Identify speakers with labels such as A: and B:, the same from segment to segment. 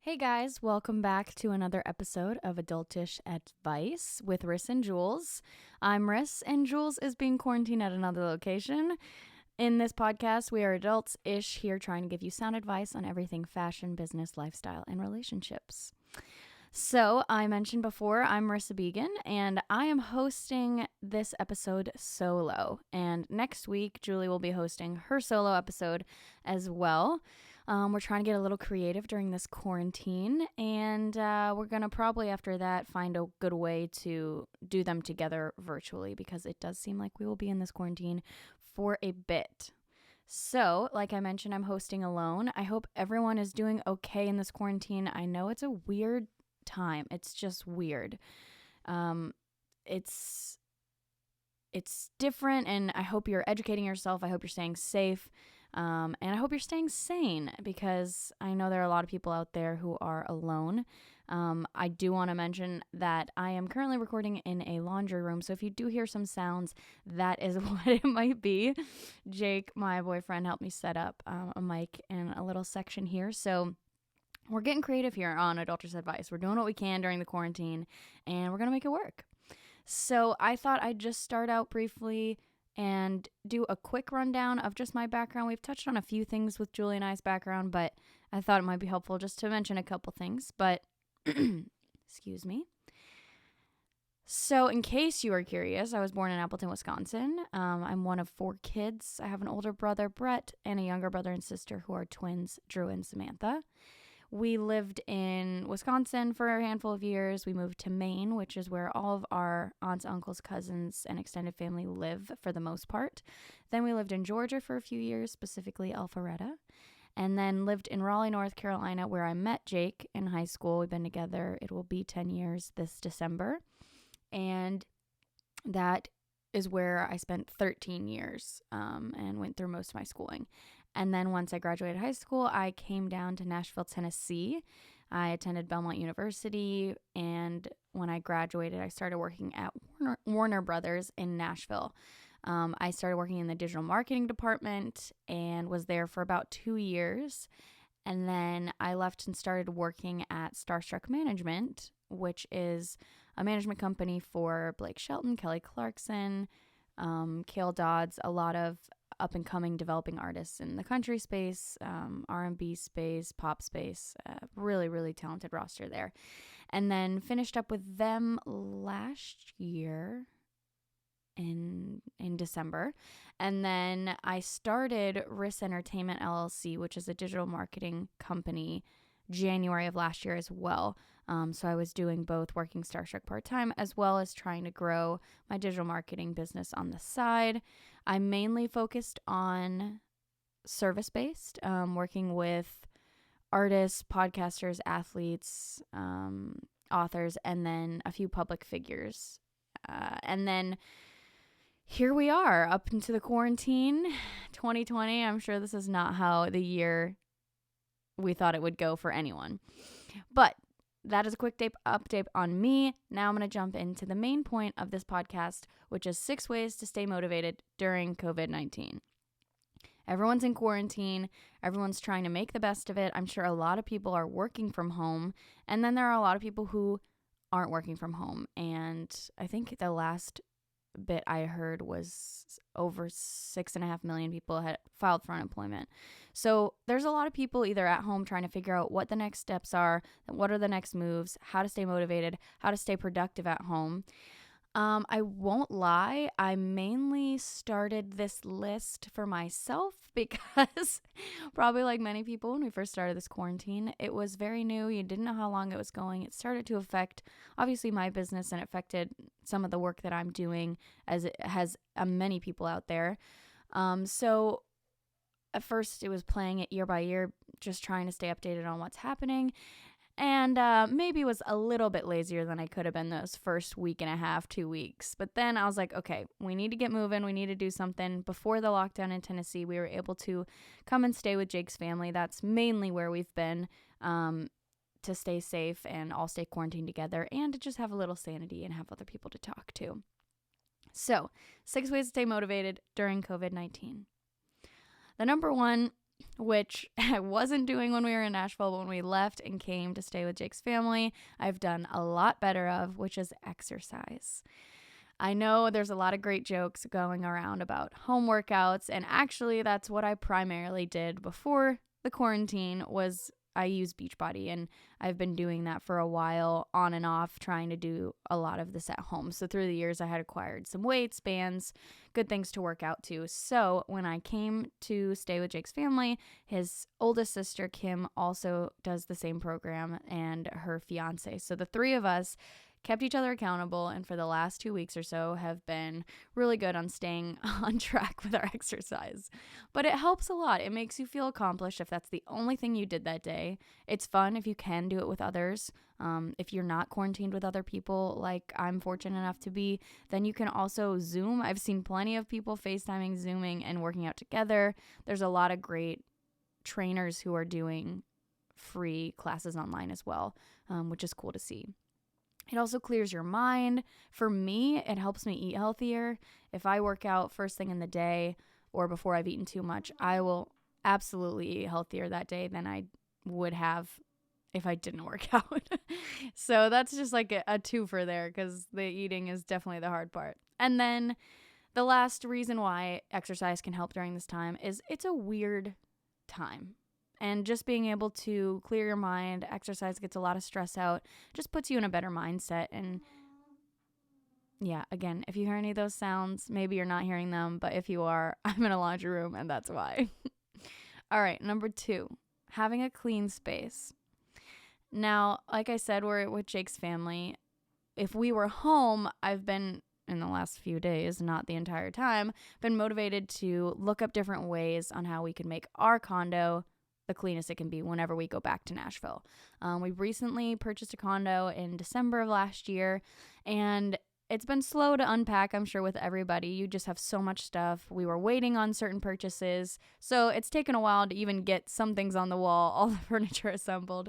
A: Hey guys, welcome back to another episode of Adultish Advice with Riss and Jules. I'm Riss, and Jules is being quarantined at another location. In this podcast, we are adults-ish here trying to give you sound advice on everything fashion, business, lifestyle, and relationships. So, I mentioned before, I'm Marissa Began, and I am hosting this episode solo. And next week, Julie will be hosting her solo episode as well. We're trying to get a little creative during this quarantine, and we're going to probably after that find a good way to do them together virtually because it does seem like we will be in this quarantine for a bit. So, like I mentioned, I'm hosting alone. I hope everyone is doing okay in this quarantine. I know it's a weird time. It's just weird. It's different, and I hope you're educating yourself. I hope you're staying safe. And I hope you're staying sane because I know there are a lot of people out there who are alone. I do want to mention that I am currently recording in a laundry room. So if you do hear some sounds, that is what it might be. Jake, my boyfriend, helped me set up a mic in a little section here. So we're getting creative here on Adultish's Advice. We're doing what we can during the quarantine, and we're going to make it work. So I thought I'd just start out briefly and do a quick rundown of just my background. We've touched on a few things with Julie and I's background, but I thought it might be helpful just to mention a couple things. But, excuse me. So in case you are curious, I was born in Appleton, Wisconsin. I'm one of 4 kids. I have an older brother, Brett, and a younger brother and sister who are twins, Drew and Samantha. We lived in Wisconsin for a handful of years. We moved to Maine, which is where all of our aunts, uncles, cousins, and extended family live for the most part. Then we lived in Georgia for a few years, specifically Alpharetta. And then lived in Raleigh, North Carolina, where I met Jake in high school. We've been together. It will be 10 years this December. And that is where I spent 13 years and went through most of my schooling. And then once I graduated high school, I came down to Nashville, Tennessee. I attended Belmont University, and when I graduated, I started working at Warner Brothers in Nashville. I started working in the digital marketing department and was there for about 2 years. And then I left and started working at Starstruck Management, which is a management company for Blake Shelton, Kelly Clarkson, Cale Dodds, a lot of up-and-coming developing artists in the country space, R&B space, pop space, really, really talented roster there. And then finished up with them last year in December. And then I started Riss Entertainment LLC, which is a digital marketing company, January of last year as well. So I was doing both working Starstruck part-time as well as trying to grow my digital marketing business on the side. I'm mainly focused on service-based, working with artists, podcasters, athletes, authors, and then a few public figures. And then here we are up into the quarantine 2020. I'm sure this is not how the year we thought it would go for anyone. But that is a quick update on me. Now I'm going to jump into the main point of this podcast, which is 6 ways to stay motivated during COVID-19. Everyone's in quarantine. Everyone's trying to make the best of it. I'm sure a lot of people are working from home. And then there are a lot of people who aren't working from home. And I think the last bit I heard was over 6.5 million people had filed for unemployment. So there's a lot of people either at home trying to figure out what the next steps are, what are the next moves, how to stay motivated, how to stay productive at home. I won't lie, I mainly started this list for myself because probably like many people when we first started this quarantine, it was very new. You didn't know how long it was going. It started to affect obviously my business and affected some of the work that I'm doing as it has many people out there. So at first it was playing it year by year, just trying to stay updated on what's happening. And maybe was a little bit lazier than I could have been those first week and a half, 2 weeks. But then I was like, okay, we need to get moving. We need to do something. Before the lockdown in Tennessee, we were able to come and stay with Jake's family. That's mainly where we've been to stay safe and all stay quarantined together and to just have a little sanity and have other people to talk to. So 6 ways to stay motivated during COVID-19. The number one which I wasn't doing when we were in Nashville, but when we left and came to stay with Jake's family, I've done a lot better of, which is exercise. I know there's a lot of great jokes going around about home workouts, and actually that's what I primarily did before the quarantine was I use Beachbody, and I've been doing that for a while on and off, trying to do a lot of this at home. So through the years, I had acquired some weights, bands, good things to work out too. So when I came to stay with Jake's family, his oldest sister, Kim, also does the same program, and her fiance. So the three of us kept each other accountable, and for the last 2 weeks or so have been really good on staying on track with our exercise. But it helps a lot. It makes you feel accomplished if that's the only thing you did that day. It's fun if you can do it with others. If you're not quarantined with other people, like I'm fortunate enough to be, then you can also Zoom. I've seen plenty of people FaceTiming, Zooming, and working out together. There's a lot of great trainers who are doing free classes online as well, which is cool to see. It also clears your mind. For me, it helps me eat healthier. If I work out first thing in the day or before I've eaten too much, I will absolutely eat healthier that day than I would have if I didn't work out. So that's just like a twofer there, because the eating is definitely the hard part. And then the last reason why exercise can help during this time is it's a weird time. And just being able to clear your mind, exercise gets a lot of stress out, just puts you in a better mindset. And yeah, again, if you hear any of those sounds, maybe you're not hearing them, but if you are, I'm in a laundry room and that's why. All right, number 2, having a clean space. Now, like I said, we're with Jake's family. If we were home, I've been, in the last few days, not the entire time, been motivated to look up different ways on how we could make our condo the cleanest it can be whenever we go back to Nashville. We recently purchased a condo in December of last year, and it's been slow to unpack, I'm sure, with everybody. You just have so much stuff. We were waiting on certain purchases, so it's taken a while to even get some things on the wall, all the furniture assembled.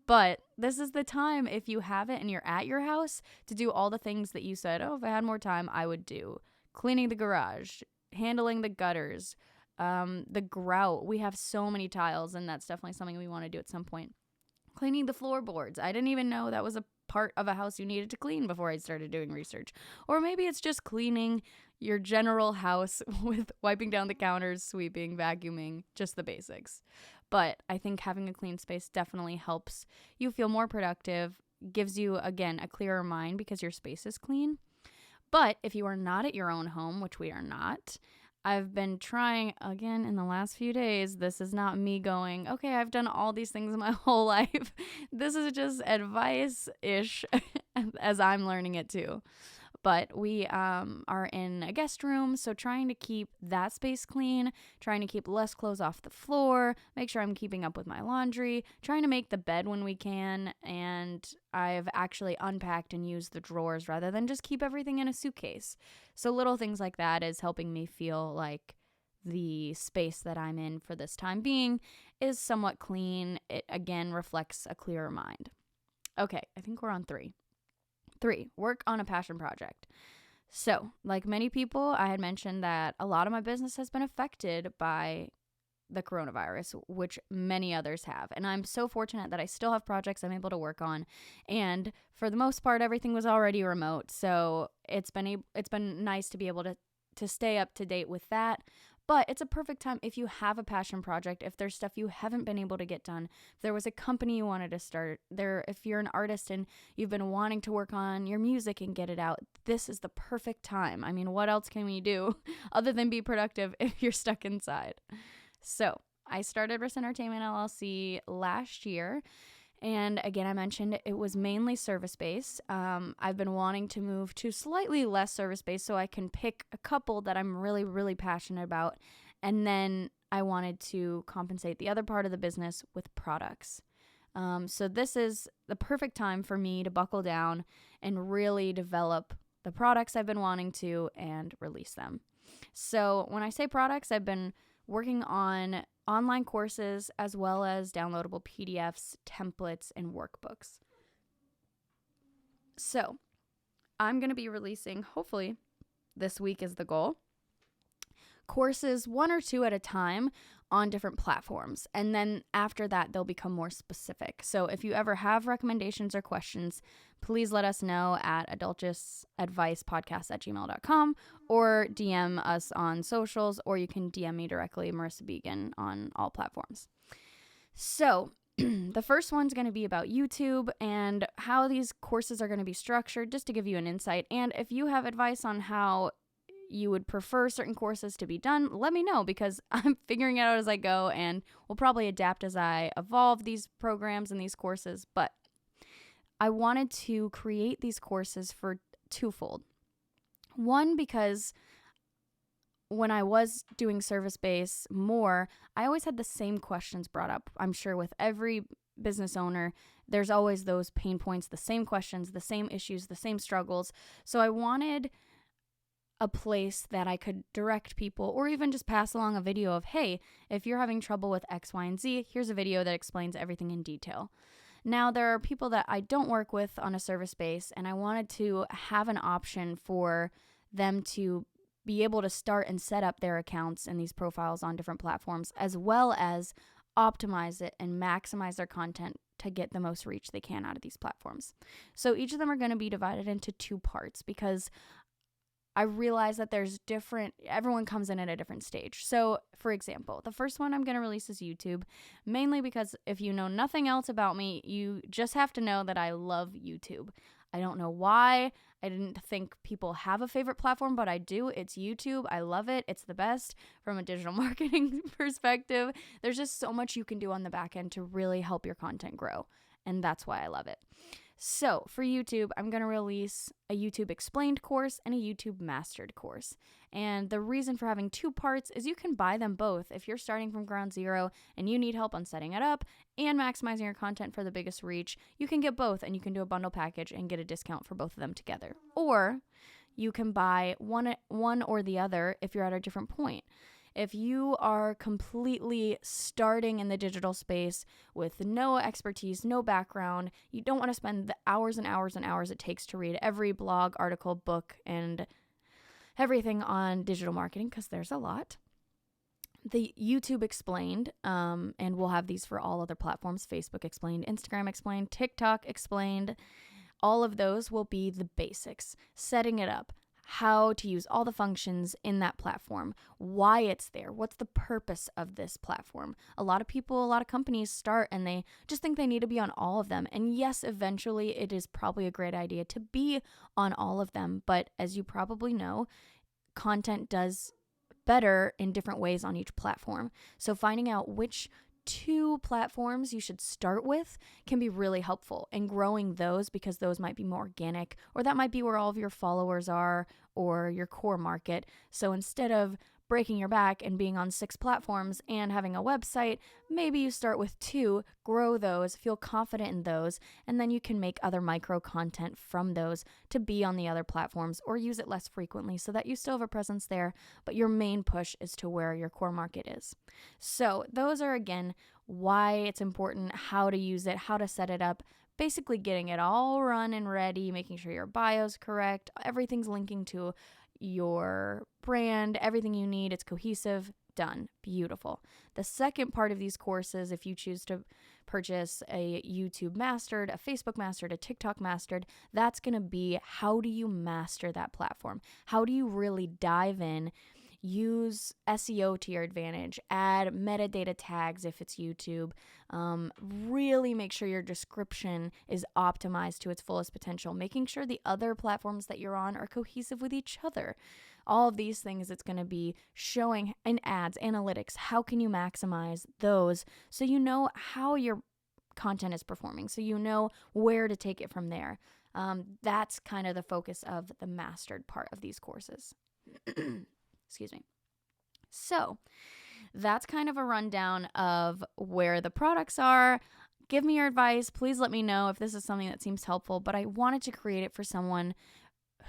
A: But this is the time, if you have it and you're at your house, to do all the things that you said, oh, if I had more time, I would do. Cleaning the garage, handling the gutters, the grout. We have so many tiles, and that's definitely something we want to do at some point. Cleaning the floorboards. I didn't even know that was a part of a house you needed to clean before I started doing research. Or maybe it's just cleaning your general house with wiping down the counters, sweeping, vacuuming, just the basics. But I think having a clean space definitely helps you feel more productive, gives you, again, a clearer mind because your space is clean. But if you are not at your own home, which we are not, I've been trying, again, in the last few days. This is not me going, okay, I've done all these things my whole life. This is just advice-ish as I'm learning it too. But we are in a guest room, so trying to keep that space clean, trying to keep less clothes off the floor, make sure I'm keeping up with my laundry, trying to make the bed when we can, and I've actually unpacked and used the drawers rather than just keep everything in a suitcase. So little things like that is helping me feel like the space that I'm in for this time being is somewhat clean. It, again, reflects a clearer mind. Okay, I think we're on 3. 3, work on a passion project. So, like many people, I had mentioned that a lot of my business has been affected by the coronavirus, which many others have. And I'm so fortunate that I still have projects I'm able to work on. And for the most part, everything was already remote. So it's been nice to be able to stay up to date with that. But it's a perfect time if you have a passion project, if there's stuff you haven't been able to get done, if there was a company you wanted to start, if you're an artist and you've been wanting to work on your music and get it out, this is the perfect time. I mean, what else can we do other than be productive if you're stuck inside? So I started Risk Entertainment LLC last year. And again, I mentioned it was mainly service-based. I've been wanting to move to slightly less service-based so I can pick a couple that I'm really, really passionate about. And then I wanted to compensate the other part of the business with products. So this is the perfect time for me to buckle down and really develop the products I've been wanting to and release them. So when I say products, I've been working on online courses as well as downloadable PDFs, templates, and workbooks. So I'm going to be releasing, hopefully this week is the goal, courses 1 or 2 at a time on different platforms. And then after that, they'll become more specific. So if you ever have recommendations or questions, please let us know at adultishadvicepodcast@gmail.com or DM us on socials, or you can DM me directly, Marissa Began, on all platforms. So the first one's going to be about YouTube and how these courses are going to be structured, just to give you an insight. And if you have advice on how you would prefer certain courses to be done, let me know, because I'm figuring it out as I go, and we'll probably adapt as I evolve these programs and these courses. But I wanted to create these courses for twofold. One, because when I was doing service-based more, I always had the same questions brought up. I'm sure with every business owner, there's always those pain points, the same questions, the same issues, the same struggles. So I wanted a place that I could direct people, or even just pass along a video of, hey, if you're having trouble with X, Y, and Z, here's a video that explains everything in detail. Now, there are people that I don't work with on a service base, and I wanted to have an option for them to be able to start and set up their accounts and these profiles on different platforms, as well as optimize it and maximize their content to get the most reach they can out of these platforms. So each of them are going to be divided into two parts, because I realize that everyone comes in at a different stage. So, for example, the first one I'm going to release is YouTube, mainly because if you know nothing else about me, you just have to know that I love YouTube. I don't know why. I didn't think people have a favorite platform, but I do. It's YouTube. I love it. It's the best from a digital marketing perspective. There's just so much you can do on the back end to really help your content grow, and that's why I love it. So for YouTube, I'm going to release a YouTube Explained course and a YouTube Mastered course. And the reason for having two parts is you can buy them both. If you're starting from ground zero and you need help on setting it up and maximizing your content for the biggest reach, you can get both, and you can do a bundle package and get a discount for both of them together. Or you can buy one or the other if you're at a different point. If you are completely starting in the digital space with no expertise, no background, you don't want to spend the hours and hours and hours it takes to read every blog, article, book, and everything on digital marketing, because there's a lot. The YouTube Explained, and we'll have these for all other platforms, Facebook Explained, Instagram Explained, TikTok Explained. All of those will be the basics, setting it up, how to use all the functions in that platform, why it's there, what's the purpose of this platform. A lot of people, a lot of companies start and they just think they need to be on all of them. And yes, eventually it is probably a great idea to be on all of them. But as you probably know, content does better in different ways on each platform. So finding out which two platforms you should start with can be really helpful in growing those, because those might be more organic, or that might be where all of your followers are or your core market. So instead of breaking your back and being on 6 platforms and having a website, maybe you start with 2, grow those, feel confident in those, and then you can make other micro content from those to be on the other platforms, or use it less frequently so that you still have a presence there, but your main push is to where your core market is. So those are, again, why it's important, how to use it, how to set it up, basically getting it all run and ready, making sure your bio's correct, everything's linking to your brand, everything you need, it's cohesive, done, beautiful. The second part of these courses, if you choose to purchase a YouTube Mastered, a Facebook Mastered, a TikTok Mastered, that's going to be, how do you master that platform? How do you really dive in, use SEO to your advantage, add metadata tags if it's YouTube, really make sure your description is optimized to its fullest potential, making sure the other platforms that you're on are cohesive with each other. All of these things it's going to be showing in ads, analytics, how can you maximize those so you know how your content is performing, so you know where to take it from there. That's kind of the focus of the mastered part of these courses. Excuse me. So that's kind of a rundown of where the products are. Give me your advice. Please let me know if this is something that seems helpful, but I wanted to create it for someone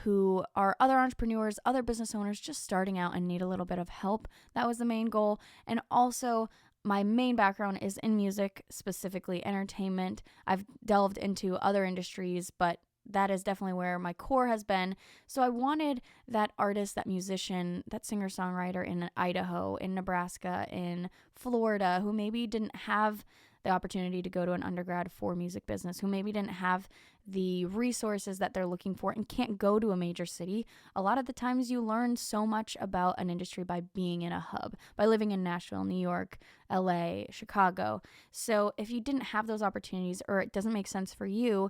A: who are other entrepreneurs, other business owners just starting out and need a little bit of help. That was the main goal. And also, my main background is in music, specifically entertainment. I've delved into other industries, but that is definitely where my core has been. So I wanted that artist, that musician, that singer-songwriter in Idaho, in Nebraska, in Florida, who maybe didn't have the opportunity to go to an undergrad for music business, who maybe didn't have the resources that they're looking for and can't go to a major city. A lot of the times you learn so much about an industry by being in a hub, by living in Nashville, New York, LA, Chicago. So if you didn't have those opportunities, or it doesn't make sense for you,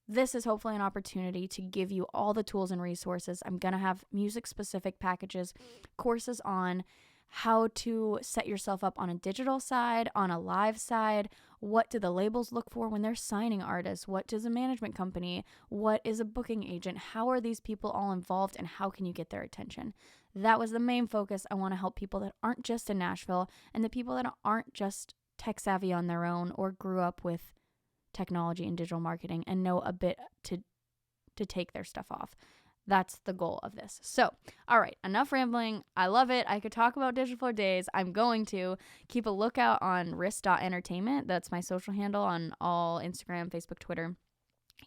A: this is hopefully an opportunity to give you all the tools and resources. I'm going to have music-specific packages, courses on how to set yourself up on a digital side, on a live side. What do the labels look for when they're signing artists? What does a management company? What is a booking agent? How are these people all involved, and how can you get their attention? That was the main focus. I want to help people that aren't just in Nashville, and the people that aren't just tech savvy on their own or grew up with technology and digital marketing and know a bit to take their stuff off. That's the goal of this. So, all right, enough rambling. I love it. I could talk about digital for days. I'm going to keep a lookout on wrist.entertainment. That's my social handle on all Instagram, Facebook, Twitter,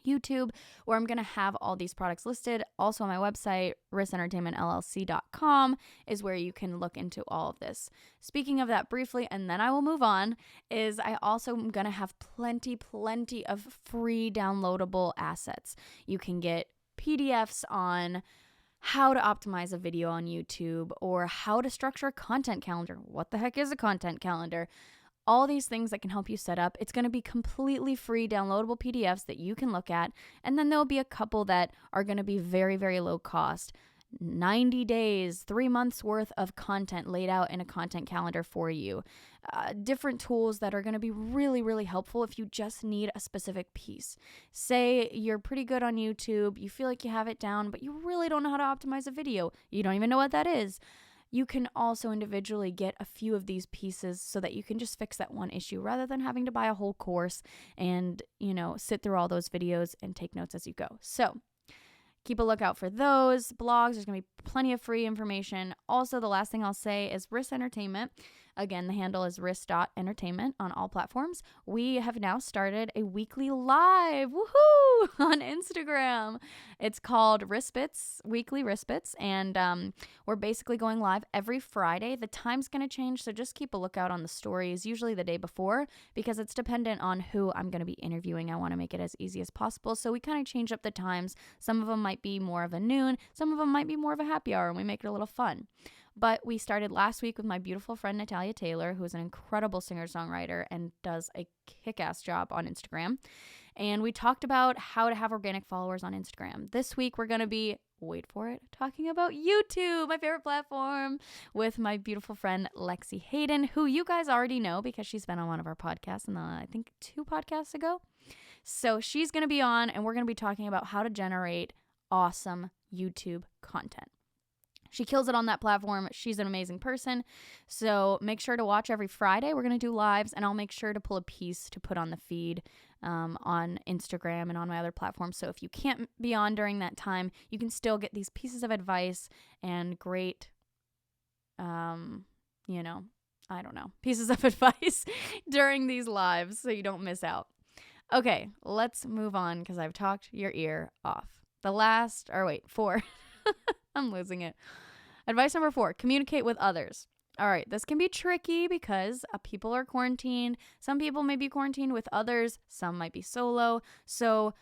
A: YouTube, where I'm going to have all these products listed. Also on my website, wristentertainmentllc.com is where you can look into all of this. Speaking of that briefly, and then I will move on, is I also am going to have plenty of free downloadable assets. You can get PDFs on how to optimize a video on YouTube or how to structure a content calendar. What the heck is a content calendar? All these things that can help you set up. It's going to be completely free downloadable PDFs that you can look at. And then there'll be a couple that are going to be very, very low cost. 90 days, 3 months worth of content laid out in a content calendar for you. Different tools that are going to be really, really helpful if you just need a specific piece. Say you're pretty good on YouTube, you feel like you have it down, but you really don't know how to optimize a video. You don't even know what that is. You can also individually get a few of these pieces so that you can just fix that one issue rather than having to buy a whole course and, sit through all those videos and take notes as you go. So keep a lookout for those blogs. There's going to be plenty of free information. Also, the last thing I'll say is Wrist Entertainment. Again, the handle is wrist.entertainment on all platforms. We have now started a weekly live, woohoo, on Instagram. It's called Wristbits, Weekly Wristbits, and we're basically going live every Friday. The time's going to change, so just keep a lookout on the stories, usually the day before, because it's dependent on who I'm going to be interviewing. I want to make it as easy as possible, so we kind of change up the times. Some of them might be more of a noon, some of them might be more of a happy hour, and we make it a little fun. But we started last week with my beautiful friend Natalia Taylor, who is an incredible singer-songwriter and does a kick-ass job on Instagram. And we talked about how to have organic followers on Instagram. This week we're going to be, wait for it, talking about YouTube, my favorite platform, with my beautiful friend Lexi Hayden, who you guys already know because she's been on one of our podcasts, I think 2 podcasts ago. So she's going to be on, and we're going to be talking about how to generate awesome YouTube content. She kills it on that platform. She's an amazing person. So make sure to watch every Friday. We're going to do lives, and I'll make sure to pull a piece to put on the feed on Instagram and on my other platforms. So if you can't be on during that time, you can still get these pieces of advice and great, pieces of advice during these lives so you don't miss out. Okay, let's move on because I've talked your ear off. 4. I'm losing it. Advice number 4, communicate with others. All right, this can be tricky because people are quarantined. Some people may be quarantined with others. Some might be solo. So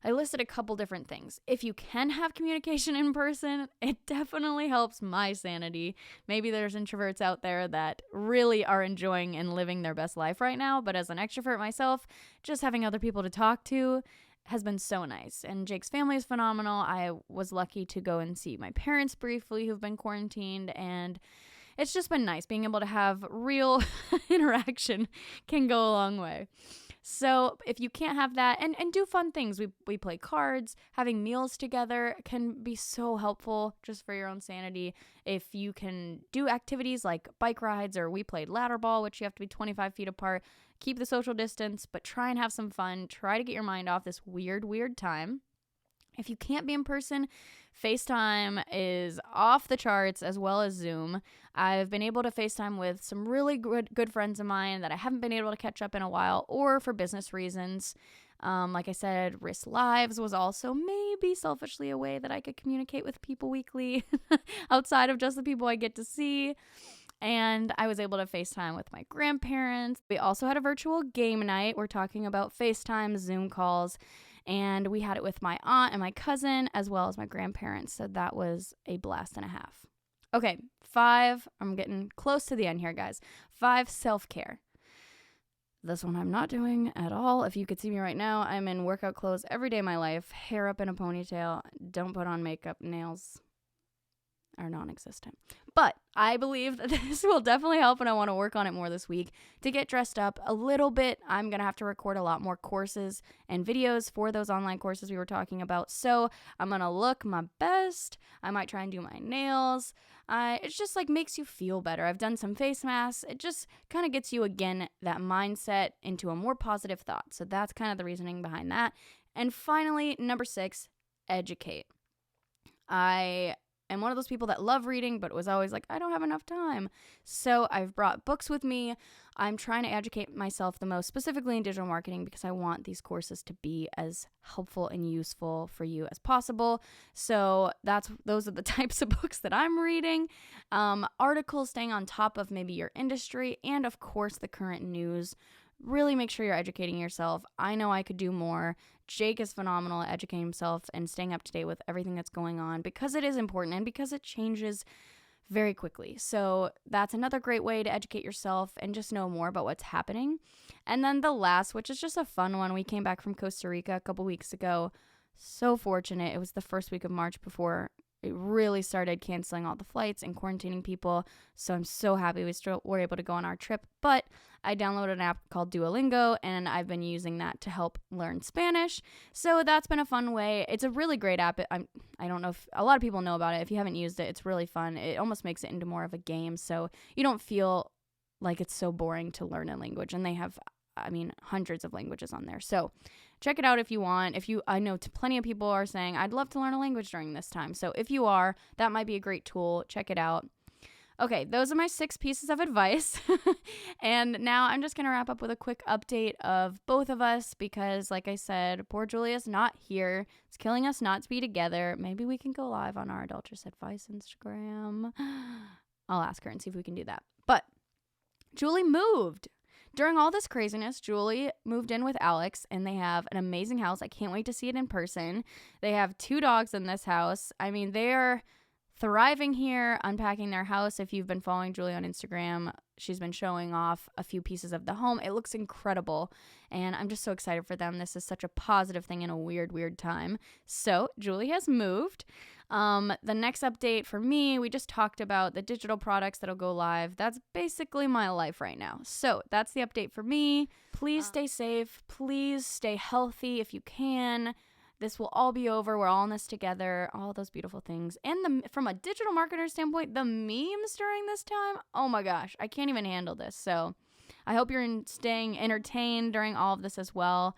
A: I listed a couple different things. If you can have communication in person, it definitely helps my sanity. Maybe there's introverts out there that really are enjoying and living their best life right now. But as an extrovert myself, just having other people to talk to has been so nice. And Jake's family is phenomenal. I was lucky to go and see my parents briefly who've been quarantined, and it's just been nice. Being able to have real interaction can go a long way. So if you can't have that, and do fun things. We play cards. Having meals together can be so helpful just for your own sanity. If you can do activities like bike rides, or we played ladder ball, which you have to be 25 feet apart. Keep the social distance, but try and have some fun. Try to get your mind off this weird time. If you can't be in person, FaceTime is off the charts, as well as Zoom. I've been able to FaceTime with some really good friends of mine that I haven't been able to catch up in a while, or for business reasons. Like I said, Risk Lives was also maybe selfishly a way that I could communicate with people weekly outside of just the people I get to see. And I was able to FaceTime with my grandparents. We also had a virtual game night. We're talking about FaceTime, Zoom calls, and we had it with my aunt and my cousin as well as my grandparents. So that was a blast and a half. Okay, 5. I'm getting close to the end here, guys. 5, self-care. This one I'm not doing at all. If you could see me right now, I'm in workout clothes every day of my life. Hair up in a ponytail. Don't put on makeup. Nails are non-existent. But I believe that this will definitely help, and I want to work on it more this week to get dressed up a little bit. I'm going to have to record a lot more courses and videos for those online courses we were talking about. So I'm going to look my best. I might try and do my nails. It's just like makes you feel better. I've done some face masks. It just kind of gets you, again, that mindset into a more positive thought. So that's kind of the reasoning behind that. And finally, number 6, educate. I am one of those people that love reading, but was always like, I don't have enough time. So I've brought books with me. I'm trying to educate myself the most, specifically in digital marketing, because I want these courses to be as helpful and useful for you as possible. So those are the types of books that I'm reading. Articles, staying on top of maybe your industry, and of course the current news. Really make sure you're educating yourself. I know I could do more. Jake is phenomenal at educating himself and staying up to date with everything that's going on, because it is important and because it changes very quickly. So that's another great way to educate yourself and just know more about what's happening. And then the last, which is just a fun one, we came back from Costa Rica a couple weeks ago. So fortunate. It was the first week of March before it really started canceling all the flights and quarantining people. So I'm so happy we still were able to go on our trip. But I downloaded an app called Duolingo, and I've been using that to help learn Spanish. So that's been a fun way. It's a really great app. I don't know if a lot of people know about it. If you haven't used it, it's really fun. It almost makes it into more of a game, so you don't feel like it's so boring to learn a language. And they have, hundreds of languages on there. So check it out if you want. I know plenty of people are saying, I'd love to learn a language during this time. So if you are, that might be a great tool. Check it out. Okay, those are my 6 pieces of advice. And now I'm just going to wrap up with a quick update of both of us, because like I said, poor Julia's not here. It's killing us not to be together. Maybe we can go live on our Adultish Advice Instagram. I'll ask her and see if we can do that. But Julie moved. During all this craziness, Julie moved in with Alex, and they have an amazing house. I can't wait to see it in person. They have 2 dogs in this house. They're thriving here, unpacking their house. If you've been following Julie on Instagram, she's been showing off a few pieces of the home. It looks incredible, and I'm just so excited for them. This is such a positive thing in a weird time. So Julie has moved. The next update for me, we just talked about the digital products that'll go live. That's basically my life right now. So that's the update for me. Please stay safe. Please stay healthy if you can. This will all be over. We're all in this together. All those beautiful things. And from a digital marketer standpoint, the memes during this time, oh my gosh, I can't even handle this. So I hope you're staying entertained during all of this as well,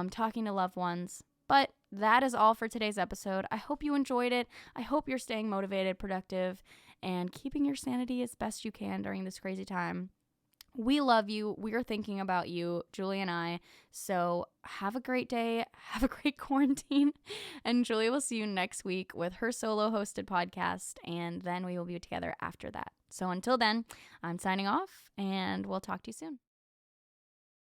A: talking to loved ones. But that is all for today's episode. I hope you enjoyed it. I hope you're staying motivated, productive, and keeping your sanity as best you can during this crazy time. We love you. We are thinking about you, Julie and I. So have a great day. Have a great quarantine. And Julie will see you next week with her solo hosted podcast. And then we will be together after that. So until then, I'm signing off, and we'll talk to you soon.